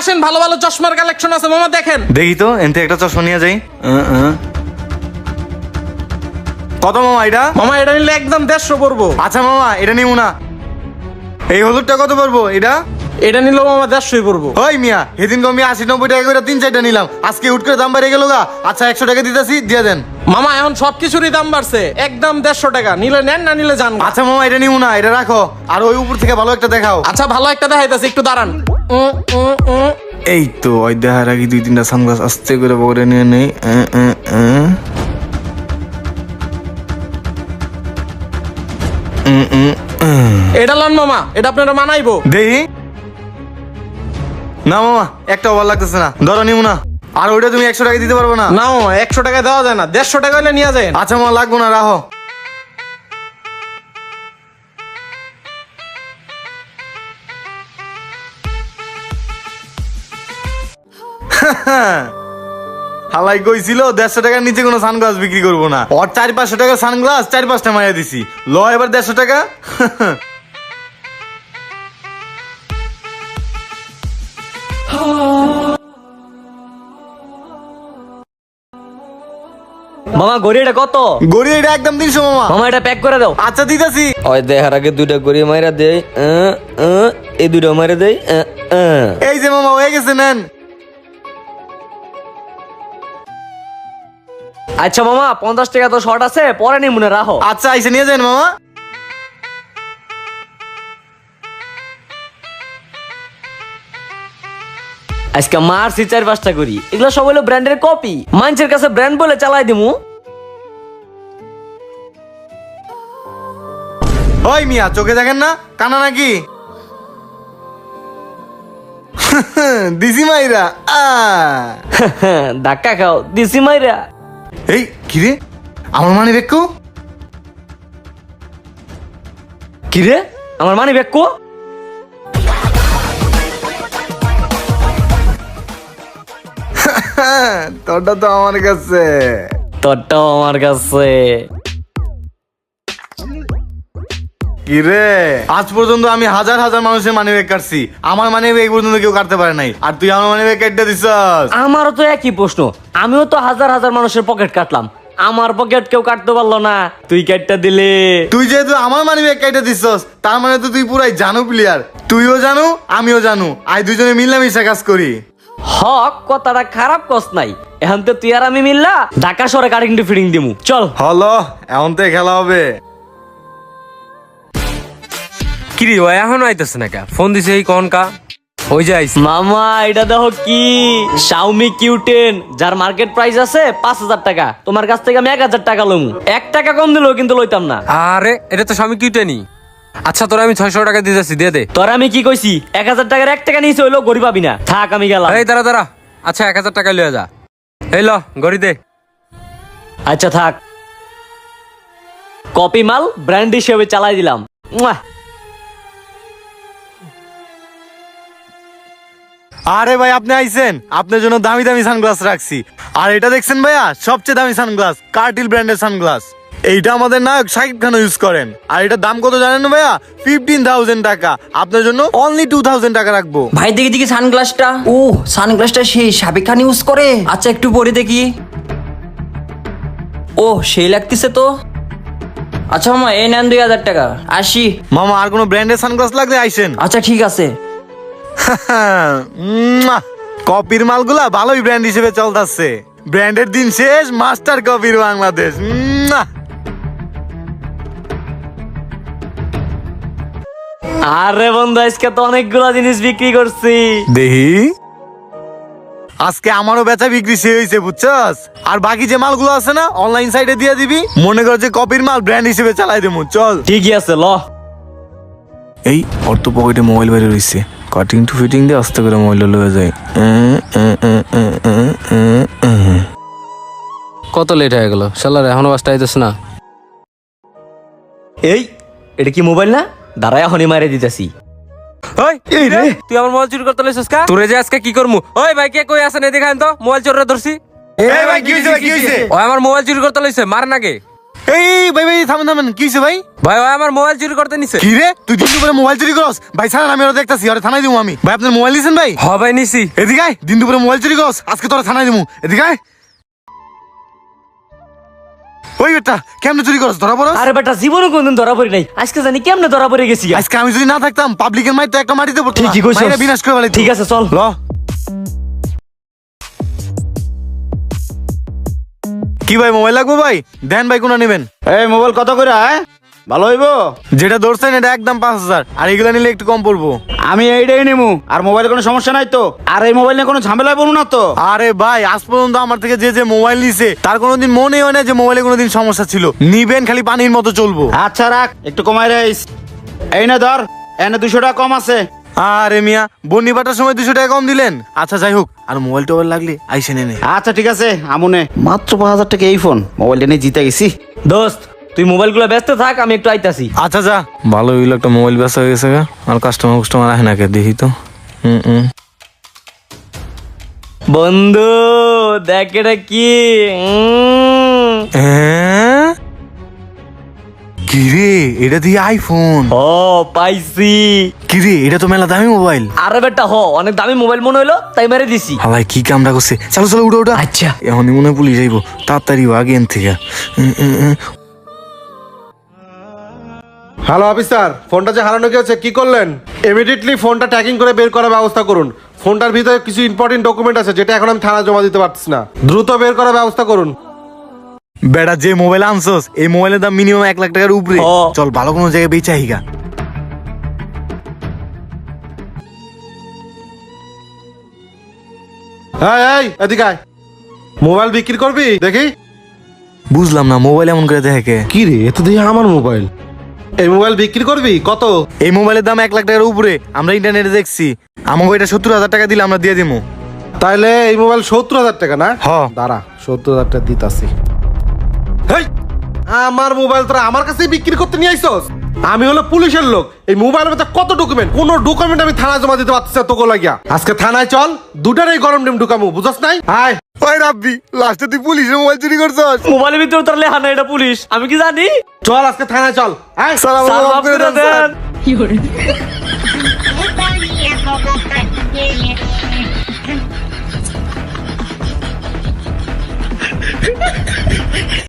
আসেন, ভালো ভালো চশমার কালেকশন আছে মামা, দেখেন। দেখি তো এনতে একটা চশমা নিয়ে যাই। কত মামা এটা? মামা এটা নিলে একদম 150 পড়বো। আচ্ছা মামা এটা নিব না। এই হলুদটা কত পড়বো এটা? এটা নিলেও মামা 150 পড়বো। ওই মিয়া, সেদিন আমি 80-90 টাকা করে 3-4টা নিলাম, আজকে হুট করে দাম বেড়ে গেল গা। আচ্ছা 100 টাকা দিতেছি, দিয়ে দেন। মামা এখন সবকিছুরই দাম বাড়ছে, একদম 150 টাকা। নিলে নেন, না নিলে যান। আচ্ছা মামা এটা নিব না, এটা রাখো। আর ওই উপর থেকে ভালো একটা দেখাও। আচ্ছা ভালো একটা দেখাইতেছি, একটু দাঁড়ান। এই তো ওই দেখার আগে 2-3টা সানগ্লাস আস্তে করে পরে নিয়ে নেই। এটা লন মামা, এটা আপনারা মানাইবো। দেখি না মামা, একটা ওভার লাগতেছে না, ধরো নিব না। আর ওইটা তুমি 100 টাকা দিতে পারবো না? না মামা 100 টাকা দেওয়া যায় না, 150 টাকা হলে নিয়ে যায়। আচ্ছা মামা লাগবো না, রাখো। হালাই কইছিল 150 টাকার নিচে কোনো সানগ্লাস বিক্রি করবো না। ওর 400-500 টাকার সানগ্লাস 4-5টা মাইয়া দিছি, ল এবার 150 টাকা। মামা গড়িটা কত? গড়ি এটা একদম 300 মামা। মামা এটা প্যাক করে দাও। আচ্ছা দিতেছি। ওই দেখার আগে দুইটা গড়ি মাইরা দেই, এই দুইটা মাইরা দেই। এই যে মামা হয়ে গেছে, নেন। আচ্ছা মামা 50 টাকা তো শর্ট আছে, পরে নি মনে রাখো। আচ্ছা আইসে নিয়ে যান মামা। আজকে মারছি 4-5টা করি, এগুলো সব হলো ব্র্যান্ডের কপি। মানুষের কাছে ব্র্যান্ড বলে চালাই দিমু। ওই মিয়া চোখে দেখেন না, কানা নাকি? দিছি মাইরা ধাক্কা খাও দিছি মাইরা। এই কিরে, আমার মানে বেকু কিরে আমার মানি ব্যাগ কো? তোরটা তো আমার কাছে। তোরটাও আমার কাছে। কিরে, আজ পর্যন্ত আমি হাজার হাজার মানুষের মানি ব্যাগ কাটছি, আমার মানি ব্যাগ পর্যন্ত কেউ কাটতে পারে নাই, আর তুই আমার মানি ব্যাগ কাটতে দিছস। আমারও তো একই প্রশ্ন, আমিও তো হাজার হাজার মানুষের পকেট কাটলাম, আমার পকেট কেউ কাটতে পারলো না, তুই কাটটা দিলে। তুই যেহেতু আমার মানি ব্যাগ কাটতে দিছস, তার মানে তো তুই পুরাই জানু প্লেয়ার। তুইও জানু আমিও জানু, আই দুজনে মিলামিশা কাজ করি। হক কথাটা খারাপ কস নাই, এখন তো তুই আর আমি মিললা ঢাকা শহরে কাটিং টু ফিটিং দিমু, চল। হলো এখন তো খেলা হবে। কিরে ও এখনো আইতেছে না কা? ফোন দিছে এই কোন কা? ওই যে আইছে। মামা এটা দেখো কি, Xiaomi Q10, যার মার্কেট প্রাইস আছে 5000 টাকা, তোমার কাছ থেকে আমি 1000 টাকা লমু। 1 টাকা কম দিলেও কিন্তু লইতাম না। আরে এটা তো স্বামী কিউটেনি। আচ্ছা তোরা আমি 600 টাকা দিতেছি, দিয়ে দে। তোর আমি কি কইছি, 1000 টাকার 1 টাকা নিয়েছে হইলো গড়ি পাবি না, থাক আমি গেলাম। এই দাঁড়া দাঁড়া, আচ্ছা 1000 টাকা লইয়া যা। এই ল গড়ি দে। আচ্ছা থাক, কপি মাল ব্র্যান্ড হিসেবে চালাই দিলাম। মুয়া। আরে ভাই আপনি আইছেন, আপনার জন্য দামি দামি সানগ্লাস রাখছি। আর এটা দেখছেন ভাইয়া, সবচেয়ে দামি সানগ্লাস, কার্টিল ব্র্যান্ডের সানগ্লাস। এইটা আমাদের নায়ক শাকিব খানও ইউজ করেন। আর এটার দাম কত জানেন না ভাইয়া? 15,000 টাকা। আপনার জন্য অনলি 2,000 টাকা রাখবো। ভাই দেখি দেখি সানগ্লাসটা। ও সানগ্লাসটা সেই সাবিক খান ইউজ করে। আচ্ছা একটু পরে দেখি। ও সেই লাগতেছে তো। আচ্ছা মামা এই নেন 2000 টাকা, আসি। মামা আর কোনো ব্র্যান্ডের সানগ্লাস লাগলে আইসেন। আচ্ছা ঠিক আছে। কপির মালগুলা ভালোই ব্র্যান্ড হিসেবে চলতেছে। ব্র্যান্ডের দিন শেষ, মাস্টার কপির বাংলাদেশ। আরে বন্ধু আজকে তো অনেকগুলা জিনিস বিক্রি করছি। দেহি আজকে আমারও বেচা বিক্রি শেষ হয়েছে বুঝছস। আর বাকি যে মালগুলো আছে না, অনলাইন সাইটে দিয়ে দিবি। মনে কর যে কপির মাল ব্র্যান্ড হিসেবে চালাই দেবো, চল। ঠিকই আছে ল। এই ওর তো পকেটে মোবাইল বেরিয়ে রয়েছে, কাটিং টু ফিটিং দিয়ে আস্তে করে মোবাইল লয়ে যায়। কত লেট হয়ে গেল, শালার এখনো বাসটা আইতেছে না। এই এটা কি মোবাইল না? দাঁড়ায় এখনই মারে দিতেছি। ওই এই রে, তুই আমার মোবাইল চুরি করতে লইছস কা? তোরে যে আজকে কি করমু? ওই ভাই কে কই আছেন এদিকে আইন তো, মোবাইল চোররে ধরছি। এই ভাই কি হইছে, কি হইছে? ও আমার মোবাইল চুরি করতে লইছে, মার নাগে। এই ভাই ভাই থামেন থামেন, কি হয়েছে ভাই? ভাই ভাই আমার মোবাইল চুরি করতে নিছে। কি রে, তুই দিন দুপুরে মোবাইল চুরি করস? ভাই ছাড়েন, আমি ওরা দেখতাছি, আরে থানায় দিবো আমি। ভাই আপনার মোবাইল দিয়েছেন ভাই? হ ভাই নিছি। এদিকে আয়, দিন দুপুরে মোবাইল চুরি করস, আজকে তোরা থানায় দিবো। এদিকে আয়। ওই বেটা কেমনে চুরি করস, ধরা পড়স? আরে বেটা জীবনে কোনদিন ধরা পড়ি নাই, আজকে জানি কেমনে ধরা পড়ে গেছি। আজকে আমি যদি না থাকতাম পাবলিকের মাইর তো একটা মাটিতে পড়তো না। ঠিকই কইছস। মাইরা বিনাশ করে ফেলাইতো। ঠিক আছে চল। ল। কি ভাই মোবাইল লাগবো ভাই? দেন ভাই, কোনটা নেবেন? এই মোবাইল কত করে ভালো হইবো? যেটা ধরছেন এটা একদম 5,000, আর এগুলা নিলে একটু কম পড়বো। আমি এইটাই নেবো। আর মোবাইলে কোনো সমস্যা নাই তো? আর এই মোবাইল নিয়ে কোনো ঝামেলায় পড়বো না তো? আরে ভাই আজ পর্যন্ত আমার থেকে যে যে মোবাইল নিছে তার কোনোদিন মনে হয় না যে মোবাইলে কোনোদিন সমস্যা ছিল। নিবেন খালি পানির মতো চলবো। আচ্ছা রাখ, একটু কমাই রাইস। এই না ধর, এনে 200 টাকা কম আছে। আরে মিয়া বন্নি বাটার সময় 200 টাকা কম দিলেন। আচ্ছা যাই হোক, আর মোবাইল টোবাইল লাগলে আইসে নে। আচ্ছা ঠিক আছে আমুনে। মাত্র 5,000 টাকা এই ফোন, মোবাইলটা নিয়ে জিতে গেছি। দোস্ত তুই মোবাইলগুলো ব্যস্ত থাক, আমি একটু আইতাছি। আচ্ছা যা। ভালো হইলো, একটা মোবাইল বেচা হয়ে গেছে গা। আর কাস্টমার আসে না কে দেখি তো। বন্ধু দেখ এটা কি। কিরে এটা দিয়ে আইফোন? ও পাইছি। কিরে এটা তো মেলা দামি মোবাইল। আরে বেটা হ, অনেক দামি মোবাইল মনে হইলো তাই মেরে দিছি। হালাই কি কামটা করছে। চলো চলো উঠো উঠো। আচ্ছা এখনই মনে হয় পুলিশ যাইবো, তাড়াতাড়ি আগে এন থেকে। হ্যালো অফিসার, ফোনটা যে হারানো গেছে কি করলেন? ইমিডিয়েটলি ফোনটা ট্র্যাকিং করে বের করার ব্যবস্থা করুন। ফোনটার ভিতরে কিছু ইম্পর্টেন্ট ডকুমেন্ট আছে যেটা এখন আমি থানায় জমা দিতে পারছি না। দ্রুত বের করার ব্যবস্থা করুন। বেটা যে মোবাইল আনছস এই মোবাইলের দাম মিনিমাম 1 লাখ টাকার উপরে। ও। চল ভালো কোনো জায়গায় বেচে আহিগা। এই এদিকে আয়। মোবাইল বিক্রি করবি দেখি? বুঝলাম না মোবাইল এমন করে দেখে। কি রে, এত দিয়ে আমার মোবাইল। এই মোবাইল বিক্রি করবি কত? এই মোবাইলের দাম 1 লাখ টাকার উপরে। আমরা ইন্টারনেটে দেখছি। আমাকে এটা 70,000 টাকা দিলে আমরা দিয়ে দিবো। তাইলে এই মোবাইল 70,000 টাকা না? হ। দাঁড়া 70,000 টাকা দিতাছি। হেই, আমার মোবাইল তোরা আমার কাছেই বিক্রি করতে নিয়ে আইছস? আমি হলো পুলিশের লোক। এই মোবাইলের মধ্যে কত ডকুমেন্ট, কোন ডকুমেন্ট আমি থানায় জমা দিতে পারছি না তোকে লাগিয়া। আজকে থানায় চল, দুটারই গরম ডিম ঢুকামু, বুঝছ নাই? আয়। ওই রাব্বি লাস্টে তুই পুলিশের মোবাইল চুরি করছস। মোবাইলের ভিতরে তোর লেখা না এটা পুলিশ, আমি কি জানি। চল আজকে থানায় চল। আয়। স্যার আমাকে স্যার, মাফ মাফ করে করে দেন স্যার। দেন